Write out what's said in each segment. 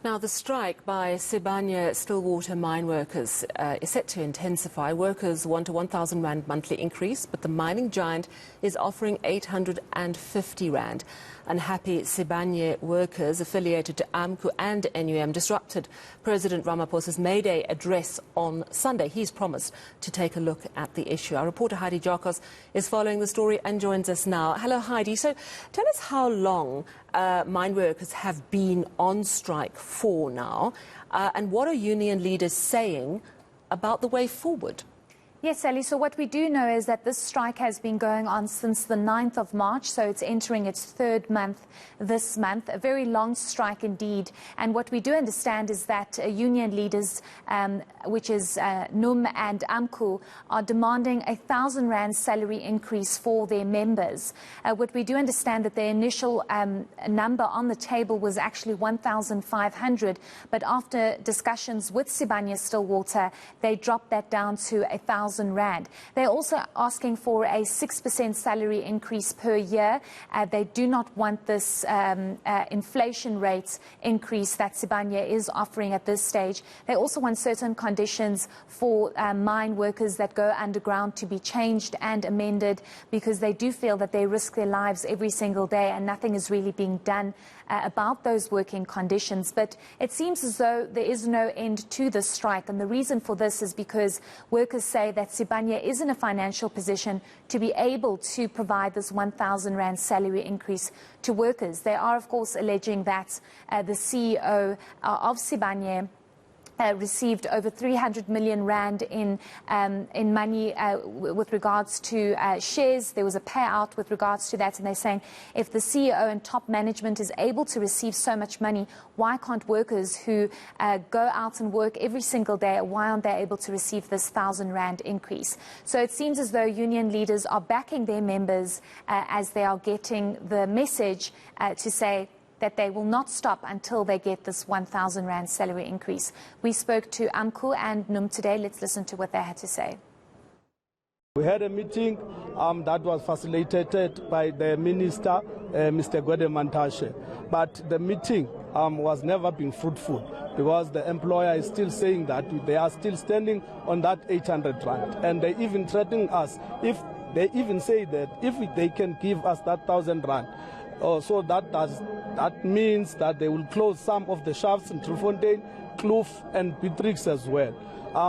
Now, the strike by Sibanye-Stillwater mine workers is set to intensify. Workers want a 1,000 rand monthly increase, but the mining giant is offering 850 rand. Unhappy Sibanye workers affiliated to eNCA and NUM disrupted President Ramaphosa's mayday address on Sunday. He's promised to take a look at the issue. Our reporter Heidi Giokos is following the story and joins us now. Hello, Heidi. So tell us how long mine workers have been on strike for now, and what are union leaders saying about the way forward? Yes, Sally. So what we do know is that this strike has been going on since the 9th of March, so it's entering its third month this month, a very long strike indeed. And what we do understand is that union leaders, which is NUM and eNCA, are demanding a 1,000 rand salary increase for their members. What we do understand that the initial number on the table was actually 1,500, but after discussions with Sibanye-Stillwater, they dropped that down to 1,000 rand. They're also asking for a 6% salary increase per year. They do not want this inflation rate increase that Sibanye is offering at this stage. They also want certain conditions for mine workers that go underground to be changed and amended, because they do feel that they risk their lives every single day and nothing is really being done about those working conditions. But it seems as though there is no end to this strike, and the reason for this is because workers say that Sibanye is in a financial position to be able to provide this 1,000 rand salary increase to workers. They are, of course, alleging that the CEO of Sibanye received over 300 million rand in money with regards to shares. There was a payout with regards to that, and they're saying if the CEO and top management is able to receive so much money, why can't workers who go out and work every single day, why aren't they able to receive this 1,000 rand increase? So it seems as though union leaders are backing their members as they are getting the message to say that they will not stop until they get this 1,000 rand salary increase. We spoke to eNCA and NUM today. Let's listen to what they had to say. We had a meeting that was facilitated by the minister, Mr. Mantashe. But the meeting was never been fruitful, because the employer is still saying that they are still standing on that 800 rand. And they even threatening us, if they even say that if they can give us that 1,000 rand, so that means that they will close some of the shafts in Trufontein, Kloof and Beatrix as well.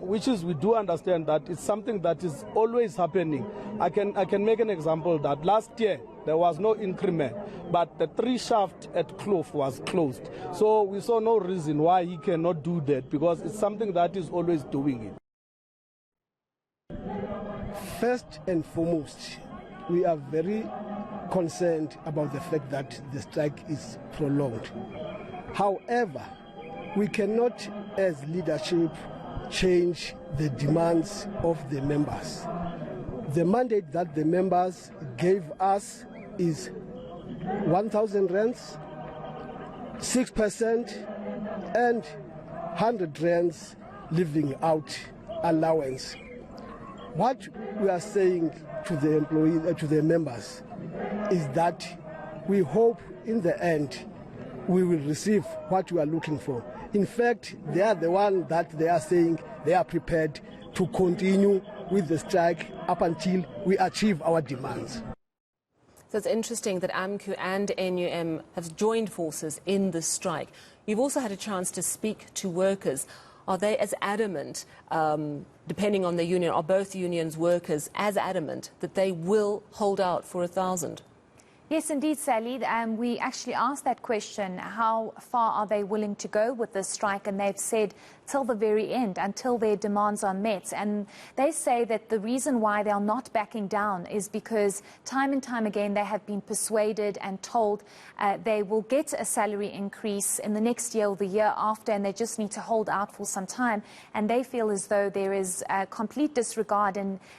Which is, we do understand that it's something that is always happening. I can make an example that last year there was no increment, but the 3 shaft at Kloof was closed. So we saw no reason why he cannot do that, because it's something that is always doing it. First and foremost, we are very concerned about the fact that the strike is prolonged. However, we cannot, as leadership, change the demands of the members. The mandate that the members gave us is 1,000 rands, 6%, and 100 rands living out allowance. What we are saying to the employees, to the members, is that we hope in the end we will receive what we are looking for. In fact, they are the one that they are saying they are prepared to continue with the strike up until we achieve our demands. So it's interesting that eNCA and NUM have joined forces in the strike. You've also had a chance to speak to workers. Are they as adamant, depending on the union, are both unions workers as adamant that they will hold out for 1,000? Yes, indeed, Sally. We actually asked that question, how far are they willing to go with this strike? And they've said till the very end, until their demands are met. And they say that the reason why they are not backing down is because time and time again they have been persuaded and told they will get a salary increase in the next year or the year after, and they just need to hold out for some time. And they feel as though there is complete disregard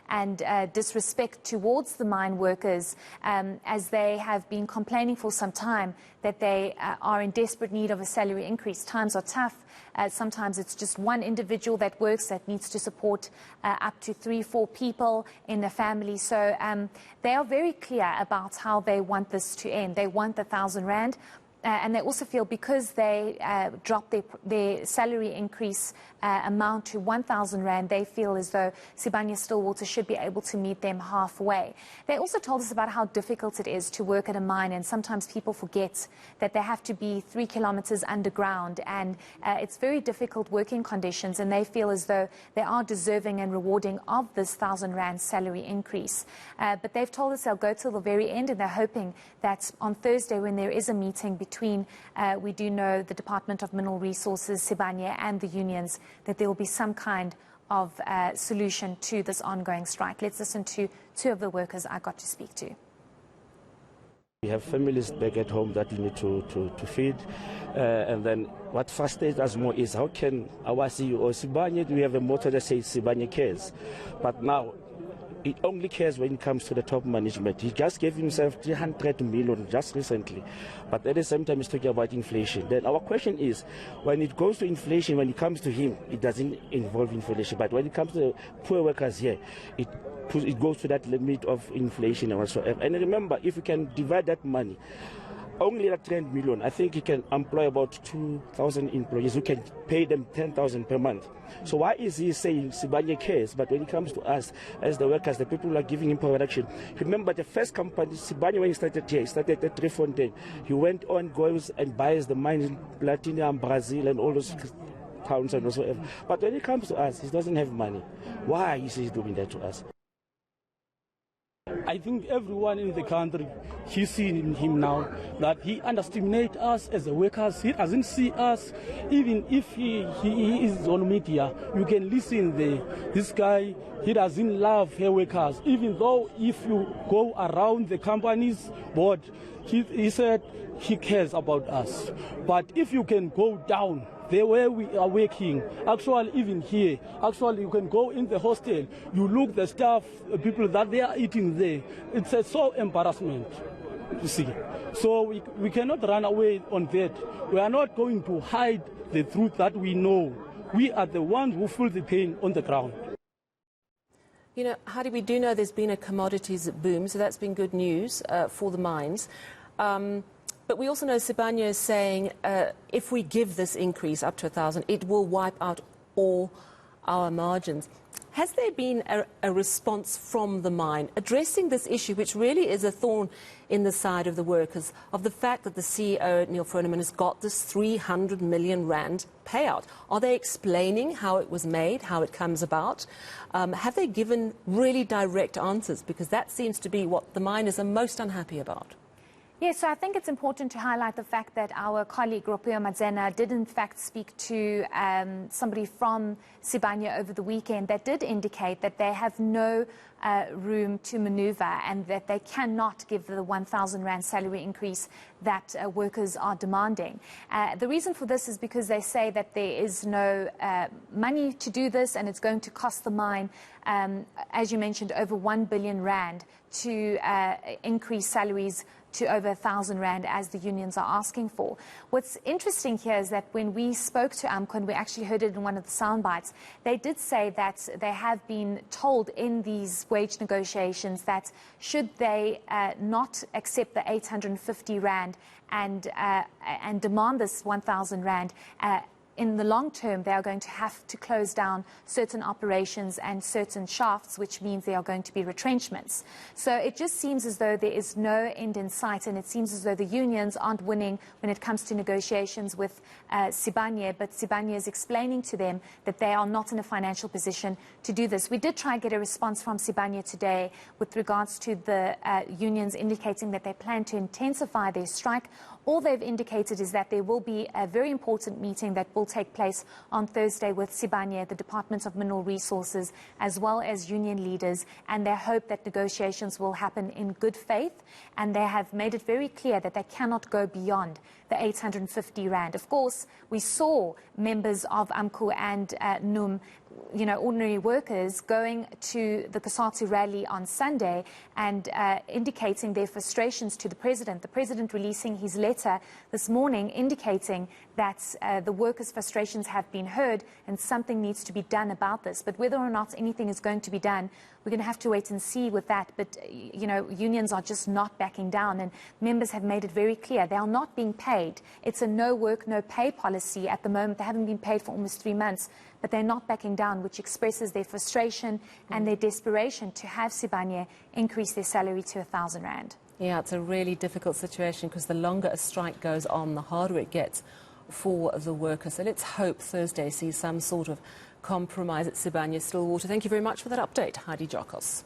and disrespect towards the mine workers, as they have been complaining for some time that they are in desperate need of a salary increase. Times are tough. Sometimes it's just one individual that works that needs to support up to 3-4 people in the family. So they are very clear about how they want this to end. They want the 1,000 rand. And they also feel because they dropped their salary increase amount to 1,000 Rand, they feel as though Sibanye-Stillwater should be able to meet them halfway. They also told us about how difficult it is to work at a mine, and sometimes people forget that they have to be 3 kilometers underground, and it's very difficult working conditions, and they feel as though they are deserving and rewarding of this 1,000 Rand salary increase. But they've told us they'll go till the very end, and they're hoping that on Thursday, when there is a meeting between, we do know, the Department of Mineral Resources, Sibanye, and the unions, that there will be some kind of solution to this ongoing strike. Let's listen to two of the workers I got to speak to. We have families back at home that we need to feed. And then what frustrates us more is how can our CEO Sibanye, we have a motto that says Sibanye cares. But now it only cares when it comes to the top management. He just gave himself 300 million just recently. But at the same time, he's talking about inflation. Then our question is, when it goes to inflation, when it comes to him, it doesn't involve inflation. But when it comes to poor workers here, it goes to that limit of inflation and whatsoever. And remember, if you can divide that money, only that 300 million, I think you can employ about 2,000 employees who can pay them 10,000 per month. So why is he saying Sibanye cares? But when it comes to us, as the workers, the people who are giving him production, remember the first company, Sibanye, when he started here, he started at Trefontaine. He went on, goes and buys the mines in Platinum, Brazil, and all those towns and whatsoever. But when it comes to us, he doesn't have money. Why is he doing that to us? I think everyone in the country, he's seeing him now that he underestimates us as the workers. He doesn't see us. Even if he is on media, you can listen there. This guy, he doesn't love her workers. Even though if you go around the company's board, he said he cares about us. But if you can go down there where we are working, actually even here, actually you can go in the hostel, you look the staff, people that they are eating there, it's so embarrassment, you see. So we cannot run away on that. We are not going to hide the truth that we know. We are the ones who feel the pain on the ground. You know, Heidi, we do know there's been a commodities boom, so that's been good news for the mines. But we also know Sibanye is saying if we give this increase up to 1,000, it will wipe out all our margins. Has there been a response from the mine addressing this issue, which really is a thorn in the side of the workers, of the fact that the CEO, Neil Froneman, has got this 300 million Rand payout? Are they explaining how it was made, how it comes about? Have they given really direct answers? Because that seems to be what the miners are most unhappy about. Yes, so I think it's important to highlight the fact that our colleague Ropio Madzena did in fact speak to somebody from Sibanye over the weekend that did indicate that they have no room to maneuver and that they cannot give the 1,000 Rand salary increase that workers are demanding. The reason for this is because they say that there is no money to do this, and it's going to cost the mine, as you mentioned, over 1 billion Rand to increase salaries to over 1,000 Rand, as the unions are asking for. What's interesting here is that when we spoke to AMCO, and we actually heard it in one of the sound bites, they did say that they have been told in these wage negotiations that should they not accept the 850 Rand and demand this 1,000 Rand, in the long term, they are going to have to close down certain operations and certain shafts, which means there are going to be retrenchments. So it just seems as though there is no end in sight, and it seems as though the unions aren't winning when it comes to negotiations with Sibanye, but Sibanye is explaining to them that they are not in a financial position to do this. We did try and get a response from Sibanye today with regards to the unions indicating that they plan to intensify their strike. All they've indicated is that there will be a very important meeting that will take place on Thursday with Sibanye, the Department of Mineral Resources, as well as union leaders, and they hope that negotiations will happen in good faith, and they have made it very clear that they cannot go beyond the 850 Rand. Of course, we saw members of AMCU and NUM, you know, ordinary workers, going to the Kasatu rally on Sunday and indicating their frustrations to the President releasing his letter this morning indicating that the workers' frustrations have been heard and something needs to be done about this. But whether or not anything is going to be done we're going to have to wait and see with that. But, you know, unions are just not backing down, and members have made it very clear they are not being paid. It's a no work, no pay policy at the moment. They haven't been paid for almost 3 months, but they're not backing down, which expresses their frustration and their desperation to have Sibanye increase their salary to 1,000 rand. Yeah, it's a really difficult situation because the longer a strike goes on, the harder it gets for the workers. So let's hope Thursday sees some sort of compromise at Sibanye-Stillwater. Thank you very much for that update, Heidi Giokos.